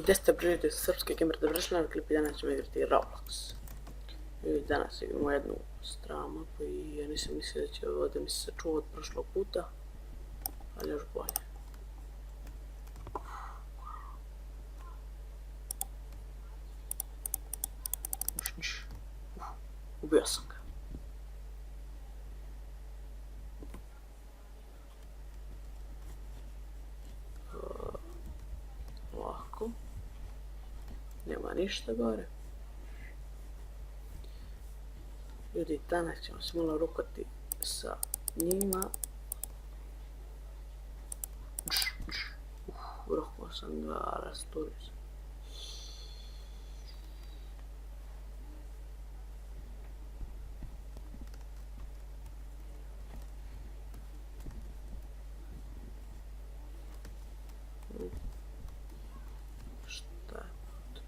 Gdje ste prilike srpske gamer dovršljena klip i danas ćemo igrati Roblox. I danas igramo jednu stranu mapu i ja nisam mislio da će ovdje mi se sačuva od prošlog puta, ali još bolje. Ubio sam ga. Ovako. Nema ništa gore. Ljudi, danas ćemo se malo rukati sa njima. Rokao sam ga, rasturio sam. Šta je to?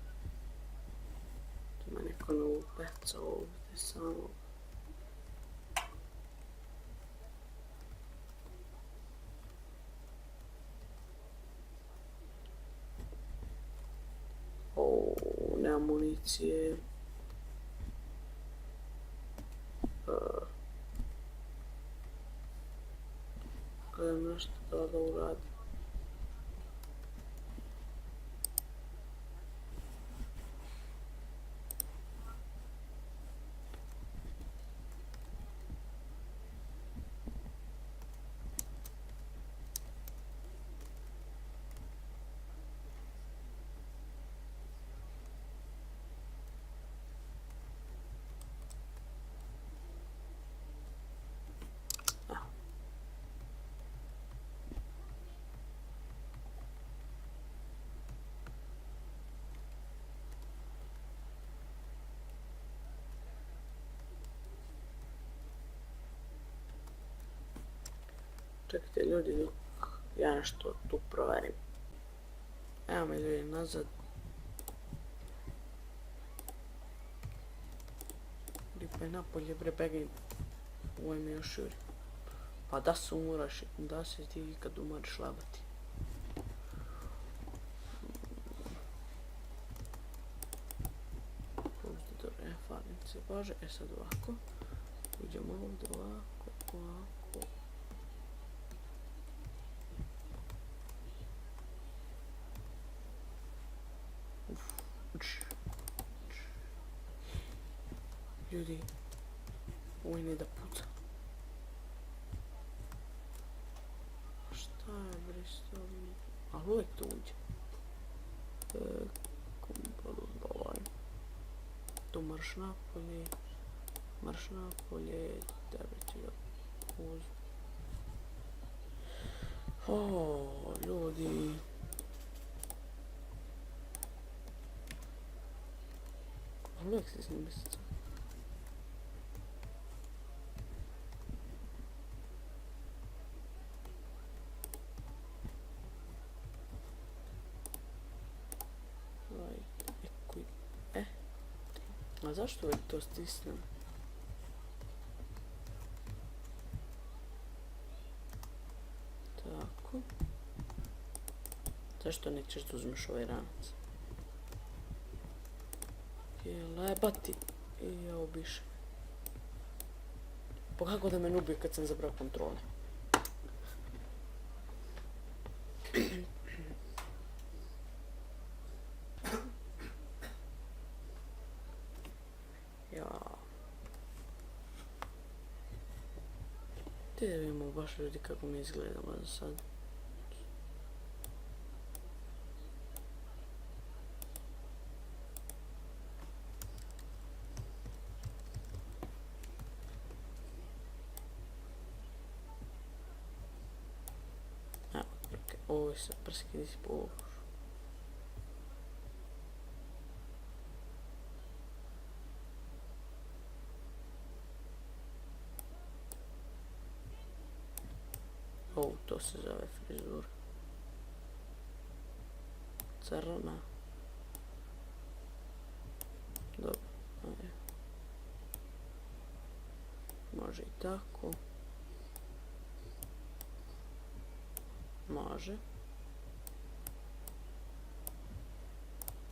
Tu ima neko novu peca ovdje samo. Nema municije. Gledam nešto da uradim. Čekajte ljudi dok ja nešto tu proverim. Evo me ljudi nazad. Lipa je napolje bre begaj. Ovo je mi još juri. Pa da se umuraš, da se ti kad umariš labati. Ovdje dobro, falim se bože. Sad ovako. Uđemo ovdje ovako. Ljudi, ovo ne da puca. Šta je bristo? Ali uvijek to uđe. Tu marš napolje, tebe ću da uzem. Ljudi. Ali uvijek se s njim mislica. A zašto uvijek to stisnem? Tako. Zašto nećeš da uzmeš ovaj ranac? Jelebati. I ja ubišem. Pa kako da me ne ubije kad sam zabrao kontrole? Ti da vidimo baš ljudi kako mi izgledamo za sad. Evo, ovo je sad prski nisi povuš. To se zove frizura. Crna. Dobro, ajde. Može i tako. Može.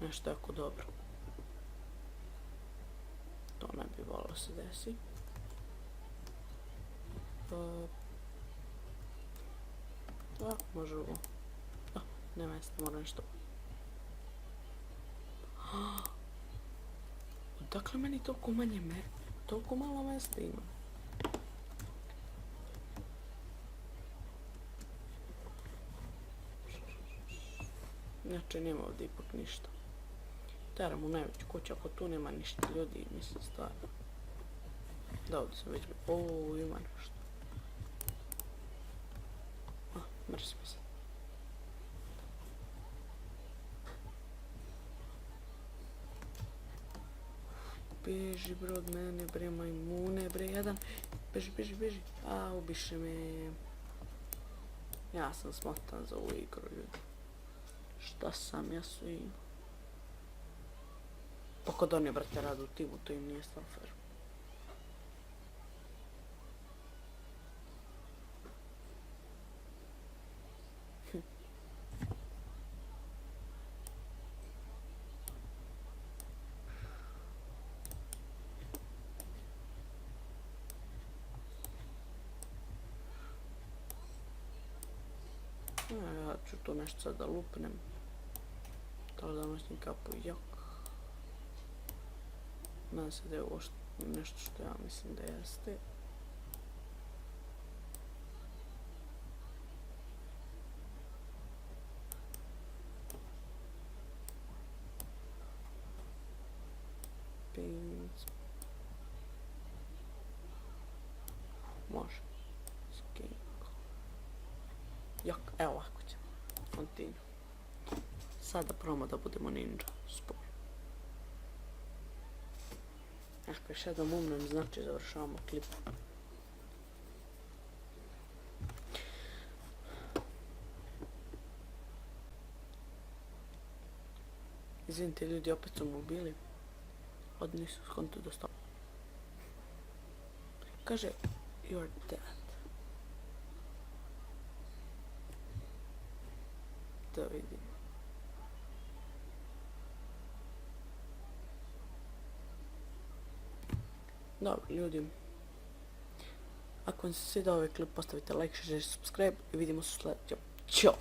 nešto jako dobro. To ne bi volilo se desi. Može ovo. Nema jeste, mora nešto. Odakle meni toliko malo mesta ima? Znači nema ovdje ipak ništa. Teram u najveću kuću, ako tu nema ništa ljudi, mislim stvarno. Da, ovdje sam već... ima nešto. Mrsim se. Beži bro od mene bre, majmune bre, jedan. Beži. Ubiše me. Ja sam smotan za ovu igru, ljudi. Šta sam ja su im? Pa kod oni, brate, radu u timu, to im nije stvarno fair. Ja ću tu nešto sad da lupnem. Da li da nosim kapu i jak. Nadam se da je ovo nešto što ja mislim da jeste. Pins. Može. Jak, evo ovako ćemo. Continue. Sada probamo da budemo ninja. Spoj. Ako još jednom umrem, znači završavamo klip. Izvinite ljudi, opet su me ubili. Od nisu skonto dostao. Kaže, you're dead. Da vidim. Dobro, ljudi. Ako vam se sviđa ovaj klip, postavite like, share, subscribe i vidimo se u sljedećem. Ćao!